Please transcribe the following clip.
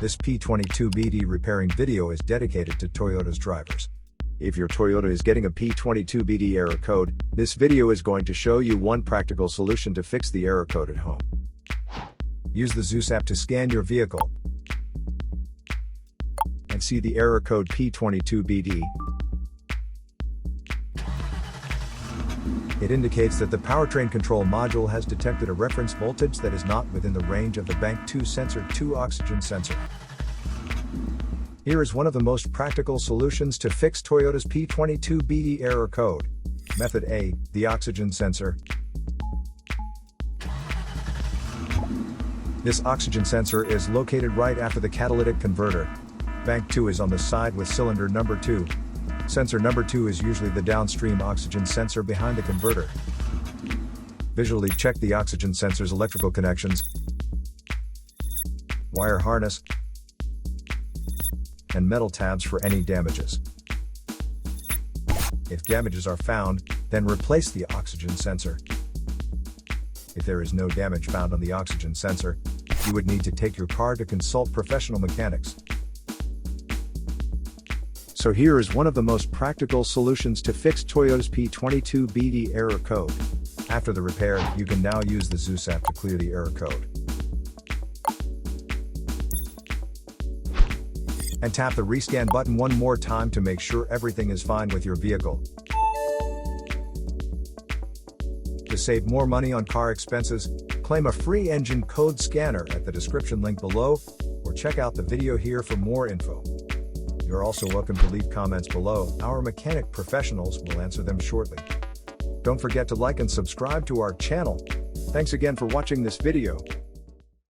This P22BD repairing video is dedicated to Toyota's drivers. If your Toyota is getting a P22BD error code, this video is going to show you one practical solution to fix the error code at home. Use the Zeus app to scan your vehicle and see the error code P22BD. It indicates that the powertrain control module has detected a reference voltage that is not within the range of the Bank 2 sensor 2 oxygen sensor. Here is one of the most practical solutions to fix Toyota's P22BD error code. Method A, the oxygen sensor. This oxygen sensor is located right after the catalytic converter. Bank 2 is on the side with cylinder number 2. Sensor number 2 is usually the downstream oxygen sensor behind the converter. Visually check the oxygen sensor's electrical connections, wire harness, and metal tabs for any damages. If damages are found, then replace the oxygen sensor. If there is no damage found on the oxygen sensor, you would need to take your car to consult professional mechanics. So here is one of the most practical solutions to fix Toyota's P22BD error code. After the repair, you can now use the Zeus app to clear the error code. And tap the rescan button one more time to make sure everything is fine with your vehicle. To save more money on car expenses, claim a free engine code scanner at the description link below, or check out the video here for more info. You're also welcome to leave comments below. Our mechanic professionals will answer them shortly. Don't forget to like and subscribe to our channel. Thanks again for watching this video.